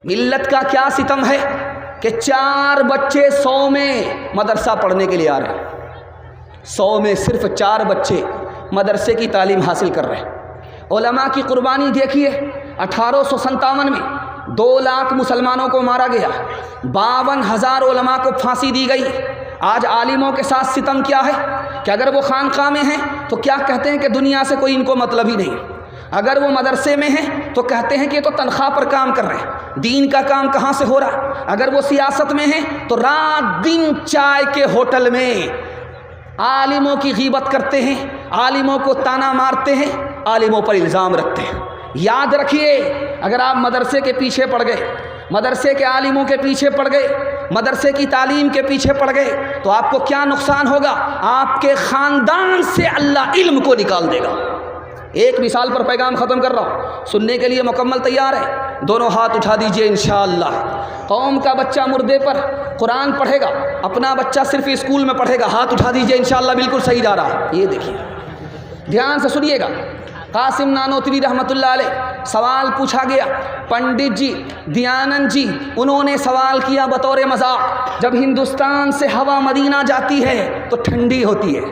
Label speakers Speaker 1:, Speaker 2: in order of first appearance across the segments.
Speaker 1: ملت کا کیا ستم ہے کہ 4 بچے 100 میں مدرسہ پڑھنے کے لیے آ رہے ہیں، 100 میں صرف 4 بچے مدرسے کی تعلیم حاصل کر رہے ہیں۔ علماء کی قربانی دیکھیے، 1857 میں 2 لاکھ مسلمانوں کو مارا گیا، 52,000 علماء کو پھانسی دی گئی۔ آج عالموں کے ساتھ ستم کیا ہے کہ اگر وہ خانقاہ میں ہیں تو کیا کہتے ہیں کہ دنیا سے کوئی ان کو مطلب ہی نہیں، اگر وہ مدرسے میں ہیں تو کہتے ہیں کہ یہ تو تنخواہ پر کام کر رہے ہیں، دین کا کام کہاں سے ہو رہا، اگر وہ سیاست میں ہیں تو رات دن چائے کے ہوٹل میں عالموں کی غیبت کرتے ہیں، عالموں کو تانا مارتے ہیں، عالموں پر الزام رکھتے ہیں۔ یاد رکھیے، اگر آپ مدرسے کے پیچھے پڑ گئے، مدرسے کے عالموں کے پیچھے پڑ گئے، مدرسے کی تعلیم کے پیچھے پڑ گئے تو آپ کو کیا نقصان ہوگا؟ آپ کے خاندان سے اللہ علم کو نکال دے گا۔ ایک مثال پر پیغام ختم کر رہا ہوں، سننے کے لیے مکمل تیار ہے؟ دونوں ہاتھ اٹھا دیجئے انشاءاللہ۔ قوم کا بچہ مردے پر قرآن پڑھے گا، اپنا بچہ صرف اسکول میں پڑھے گا، ہاتھ اٹھا دیجئے انشاءاللہ، بالکل صحیح جا رہا ہے۔ یہ دیکھیے، دھیان سے سنیے گا۔ قاسم نانوتوی رحمۃ اللہ علیہ، سوال پوچھا گیا، پنڈت جی دیانند جی انہوں نے سوال کیا بطور مذاق، جب ہندوستان سے ہوا مدینہ جاتی ہے تو ٹھنڈی ہوتی ہے،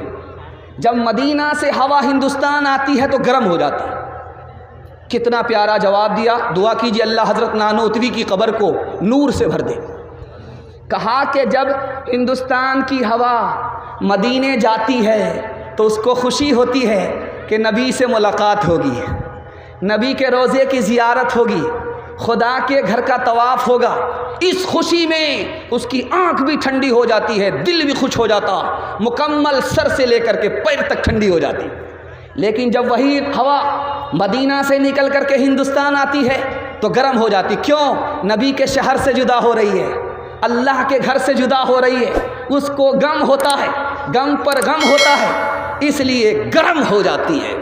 Speaker 1: جب مدینہ سے ہوا ہندوستان آتی ہے تو گرم ہو جاتی ہے۔ کتنا پیارا جواب دیا، دعا کیجیے اللہ حضرت نانوتوی کی قبر کو نور سے بھر دے۔ کہا کہ جب ہندوستان کی ہوا مدینے جاتی ہے تو اس کو خوشی ہوتی ہے کہ نبی سے ملاقات ہوگی، نبی کے روضے کی زیارت ہوگی، خدا کے گھر کا طواف ہوگا۔ اس خوشی میں اس کی آنکھ بھی ٹھنڈی ہو جاتی ہے، دل بھی خوش ہو جاتا، مکمل سر سے لے کر کے پیر تک ٹھنڈی ہو جاتی۔ لیکن جب وہی ہوا مدینہ سے نکل کر کے ہندوستان آتی ہے تو گرم ہو جاتی۔ کیوں؟ نبی کے شہر سے جدا ہو رہی ہے، اللہ کے گھر سے جدا ہو رہی ہے، اس کو غم ہوتا ہے، غم پر غم ہوتا ہے، اس لیے گرم ہو جاتی ہے۔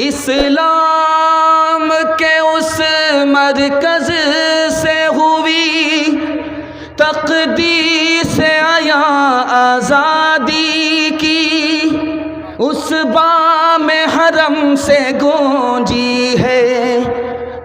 Speaker 1: اسلام کے اس مرکز سے ہوئی تقدیس آیا آزادی کی، اس بام حرم سے گونجی ہے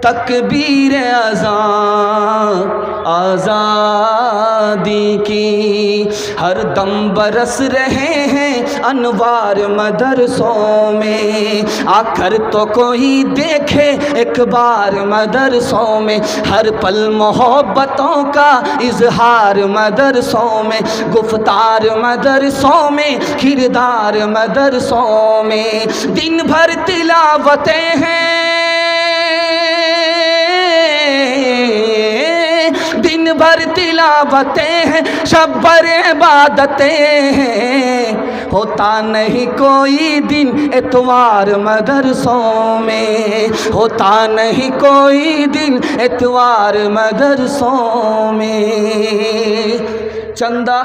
Speaker 1: تکبیر اذان آزادی کی، ہر دم برس رہے ہیں انوار مدرسوں میں، آ کر تو کوئی دیکھے ایک بار مدرسوں میں، ہر پل محبتوں کا اظہار مدرسوں میں، گفتار مدرسوں میں، کردار مدرسوں میں، دن بھر تلاوتیں ہیں، دن بھر تلاوتیں ہیں، شب بھر عبادتیں ہیں، ہوتا نہیں کوئی دن اتوار مدرسوں میں، ہوتا نہیں کوئی دن اتوار مدرسوں میں۔ چندہ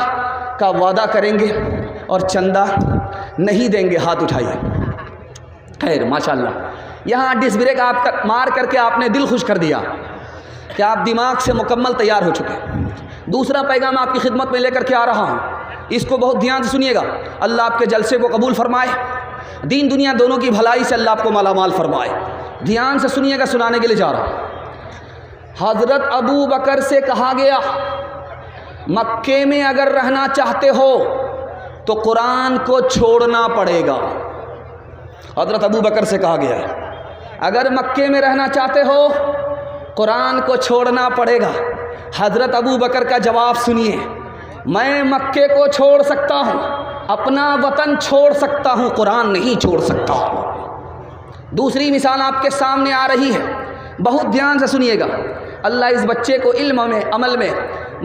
Speaker 1: کا وعدہ کریں گے اور چندہ نہیں دیں گے، ہاتھ اٹھائیے۔ خیر ماشاءاللہ، یہاں ڈس بریک آپ مار کر کے آپ نے دل خوش کر دیا کہ آپ دماغ سے مکمل تیار ہو چکے۔ دوسرا پیغام آپ کی خدمت میں لے کر کے آ رہا ہوں، اس کو بہت دھیان سے سنیے گا، اللہ آپ کے جلسے کو قبول فرمائے، دین دنیا دونوں کی بھلائی سے اللہ آپ کو مالا مال فرمائے۔ دھیان سے سنیے گا، سنانے کے لیے جا رہا ہوں۔ حضرت ابو بکر سے کہا گیا، مکے میں اگر رہنا چاہتے ہو تو قرآن کو چھوڑنا پڑے گا۔ حضرت ابو بکر سے کہا گیا ہے اگر مکے میں رہنا چاہتے ہو قرآن کو چھوڑنا پڑے گا۔ حضرت ابو بکر کا جواب سنیے، میں مکے کو چھوڑ سکتا ہوں، اپنا وطن چھوڑ سکتا ہوں، قرآن نہیں چھوڑ سکتا۔ دوسری مثال آپ کے سامنے آ رہی ہے، بہت دھیان سے سنیے گا، اللہ اس بچے کو علم میں عمل میں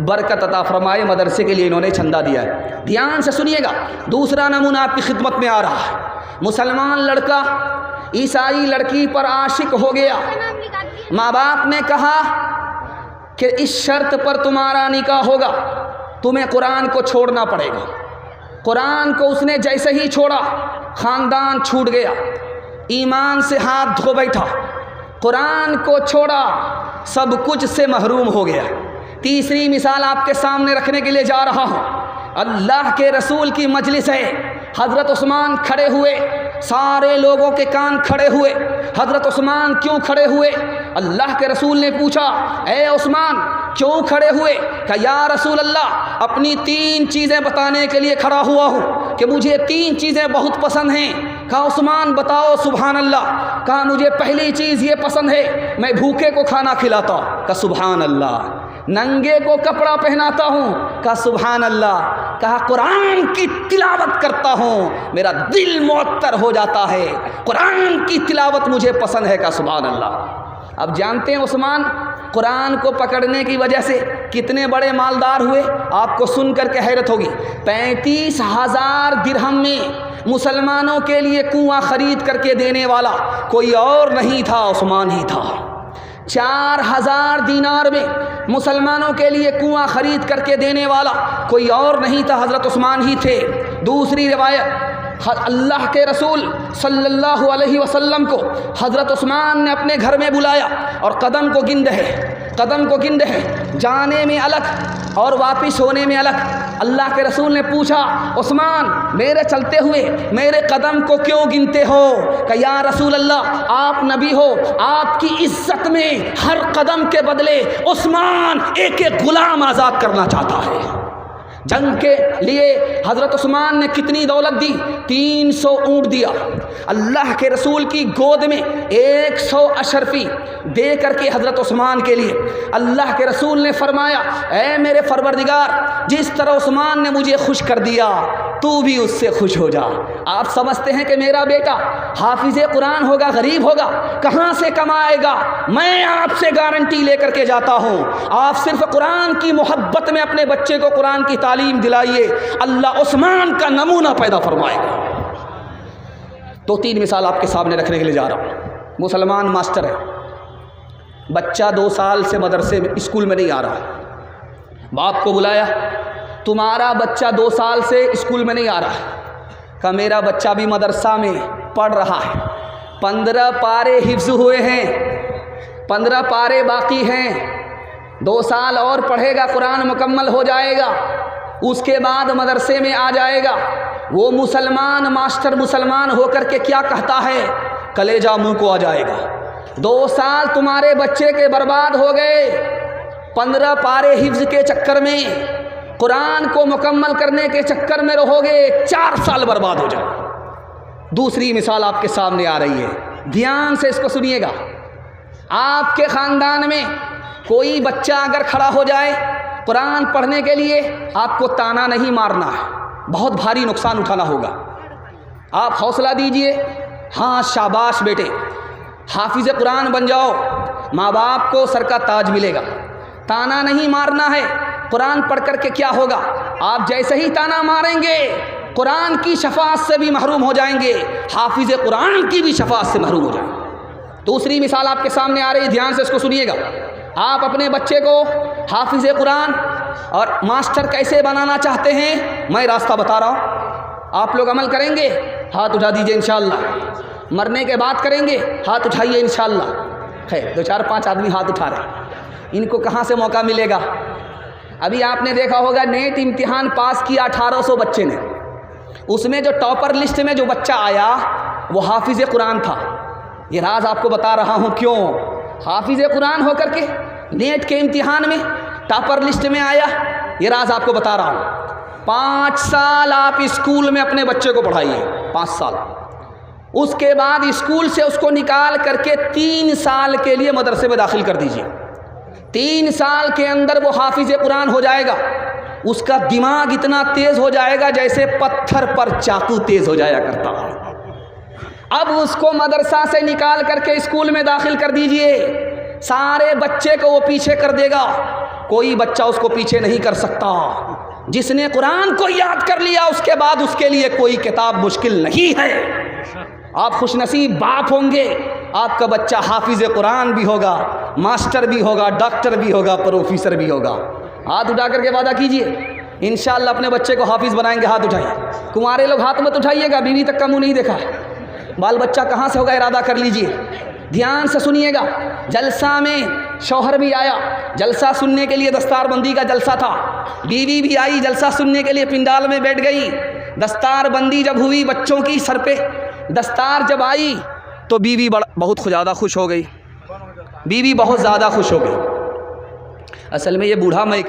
Speaker 1: برکت عطا فرمائے، مدرسے کے لیے انہوں نے چندہ دیا ہے۔ دھیان سے سنیے گا، دوسرا نمونہ آپ کی خدمت میں آ رہا ہے۔ مسلمان لڑکا عیسائی لڑکی پر عاشق ہو گیا، ماں باپ نے کہا کہ اس شرط پر تمہارا نکاح ہوگا، تمہیں قرآن کو چھوڑنا پڑے گا۔ قرآن کو اس نے جیسے ہی چھوڑا خاندان چھوٹ گیا، ایمان سے ہاتھ دھو بیٹھا، قرآن کو چھوڑا، سب کچھ سے محروم ہو گیا۔ تیسری مثال آپ کے سامنے رکھنے کے لیے جا رہا ہوں، اللہ کے رسول کی مجلس ہے، حضرت عثمان کھڑے ہوئے، سارے لوگوں کے کان کھڑے ہوئے۔ حضرت عثمان کیوں کھڑے ہوئے؟ اللہ کے رسول نے پوچھا اے عثمان کیوں کھڑے ہوئے؟ کہ یا رسول اللہ اپنی 3 چیزیں بتانے کے لیے کھڑا ہوا ہوں کہ مجھے 3 چیزیں بہت پسند ہیں۔ کہا عثمان بتاؤ سبحان اللہ۔ کہا مجھے پہلی چیز یہ پسند ہے میں بھوکے کو کھانا کھلاتا ہوں۔ کہا سبحان اللہ۔ ننگے کو کپڑا پہناتا ہوں۔ کہا سبحان اللہ۔ کہا قرآن کی تلاوت کرتا ہوں میرا دل معطر ہو جاتا ہے، قرآن کی تلاوت مجھے پسند ہے۔ کہا سبحان اللہ۔ اب جانتے ہیں عثمان قرآن کو پکڑنے کی وجہ سے کتنے بڑے مالدار ہوئے؟ آپ کو سن کر کے حیرت ہوگی۔ 35,000 درہم میں مسلمانوں کے لیے کنواں خرید کر کے دینے والا کوئی اور نہیں تھا، عثمان ہی تھا۔ 4,000 دینار میں مسلمانوں کے لیے کنواں خرید کر کے دینے والا کوئی اور نہیں تھا، حضرت عثمان ہی تھے۔ دوسری روایت اللہ کے رسول صلی اللہ علیہ وسلم کو حضرت عثمان نے اپنے گھر میں بلایا اور قدم کو گن رہے جانے میں الگ اور واپس ہونے میں الگ۔ اللہ کے رسول نے پوچھا عثمان میرے چلتے ہوئے میرے قدم کو کیوں گنتے ہو؟ کہ یا رسول اللہ آپ نبی ہو، آپ کی عزت میں ہر قدم کے بدلے عثمان ایک ایک غلام آزاد کرنا چاہتا ہے۔ جنگ کے لیے حضرت عثمان نے کتنی دولت دی؟ 300 اونٹ دیا۔ اللہ کے رسول کی گود میں 100 اشرفی دے کر کے حضرت عثمان کے لیے اللہ کے رسول نے فرمایا اے میرے پروردگار جس طرح عثمان نے مجھے خوش کر دیا تو بھی اس سے خوش ہو جا۔ آپ سمجھتے ہیں کہ میرا بیٹا حافظ قرآن ہوگا، غریب ہوگا، کہاں سے کمائے گا؟ میں آپ سے گارنٹی لے کر کے جاتا ہوں آپ صرف قرآن کی محبت میں اپنے بچے کو قرآن کی تعلیم دلائیے، اللہ عثمان کا نمونہ پیدا فرمائے گا۔ تو 3 مثال آپ کے سامنے رکھنے کے لیے جا رہا ہوں۔ مسلمان ماسٹر ہے، بچہ 2 سال سے مدرسے میں اسکول میں نہیں آ رہا، باپ کو بلایا تمہارا بچہ 2 سال سے اسکول میں نہیں آ رہا۔ کہ میرا بچہ بھی مدرسہ میں پڑھ رہا ہے، 15 پارے حفظ ہوئے ہیں، 15 پارے باقی ہیں، 2 سال اور پڑھے گا قرآن مکمل ہو جائے گا، اس کے بعد مدرسے میں آ جائے گا۔ وہ مسلمان ماسٹر مسلمان ہو کر کے کیا کہتا ہے؟ کلیجہ منہ کو آ جائے گا۔ 2 سال تمہارے بچے کے برباد ہو گئے 15 پارے حفظ کے چکر میں، قرآن کو مکمل کرنے کے چکر میں رہو گے، 4 سال برباد ہو جائے۔ دوسری مثال آپ کے سامنے آ رہی ہے، دھیان سے اس کو سنیے گا۔ آپ کے خاندان میں کوئی بچہ اگر کھڑا ہو جائے قرآن پڑھنے کے لیے، آپ کو تانا نہیں مارنا ہے، بہت بھاری نقصان اٹھانا ہوگا۔ آپ حوصلہ دیجئے، ہاں شاباش بیٹے حافظ قرآن بن جاؤ، ماں باپ کو سر کا تاج ملے گا۔ تانا نہیں مارنا ہے، قرآن پڑھ کر کے کیا ہوگا؟ آپ جیسے ہی تانا ماریں گے قرآن کی شفاعت سے بھی محروم ہو جائیں گے، حافظ قرآن کی بھی شفاعت سے محروم ہو جائیں گے۔ دوسری مثال آپ کے سامنے آ رہی ہے، دھیان سے اس کو سنیے گا۔ آپ اپنے بچے کو حافظ قرآن اور ماسٹر کیسے بنانا چاہتے ہیں، میں راستہ بتا رہا ہوں، آپ لوگ عمل کریں گے؟ ہاتھ اٹھا دیجئے انشاءاللہ۔ مرنے کے بعد کریں گے؟ ہاتھ اٹھائیے انشاءاللہ۔ خیر 2 4 5 آدمی ہاتھ اٹھا رہے ہیں، ان کو کہاں سے موقع ملے گا؟ ابھی آپ نے دیکھا ہوگا نیٹ امتحان پاس کیا 1800 بچے نے، اس میں جو ٹاپر لسٹ میں جو بچہ آیا وہ حافظ قرآن تھا۔ یہ راز آپ کو بتا رہا ہوں کیوں، حافظ قرآن ہو کر کے نیٹ کے امتحان میں ٹاپر لسٹ میں آیا، یہ راز آپ کو بتا رہا ہوں۔ 5 سال آپ اسکول میں اپنے بچے کو پڑھائیے، 5 سال، اس کے بعد اسکول سے اس کو نکال کر کے 3 سال کے لیے مدرسے میں داخل کر دیجیے۔ 3 سال کے اندر وہ حافظ قرآن ہو جائے گا، اس کا دماغ اتنا تیز ہو جائے گا جیسے پتھر پر چاقو تیز ہو جایا کرتا ہے۔ اب اس کو مدرسہ سے نکال کر کے اسکول میں داخل کر دیجئے، سارے بچے کو وہ پیچھے کر دے گا، کوئی بچہ اس کو پیچھے نہیں کر سکتا۔ جس نے قرآن کو یاد کر لیا اس کے بعد اس کے لیے کوئی کتاب مشکل نہیں ہے۔ آپ خوش نصیب باپ ہوں گے، آپ کا بچہ حافظ قرآن بھی ہوگا، ماسٹر بھی ہوگا، ڈاکٹر بھی ہوگا، پروفیسر بھی ہوگا۔ ہاتھ اٹھا کر کے وعدہ کیجئے انشاءاللہ اپنے بچے کو حافظ بنائیں گے۔ ہاتھ اٹھائیے، کنوارے لوگ ہاتھ مت اٹھائیے گا، بیوی تک کا منہ نہیں دیکھا، بال بچہ کہاں سے ہوگا ارادہ کر لیجئے۔ دھیان سے سنیے گا، جلسہ میں شوہر بھی آیا، جلسہ سننے کے لیے دستار بندی کا جلسہ تھا، بیوی بھی آئی جلسہ سننے کے لیے، پنڈال میں بیٹھ گئی۔ دستار بندی جب ہوئی بچوں کی سر پہ دستار جب آئی تو بیوی بہت زیادہ خوش ہو گئی، بیوی بہت زیادہ خوش ہو گئی. اصل میں یہ بوڑھا میں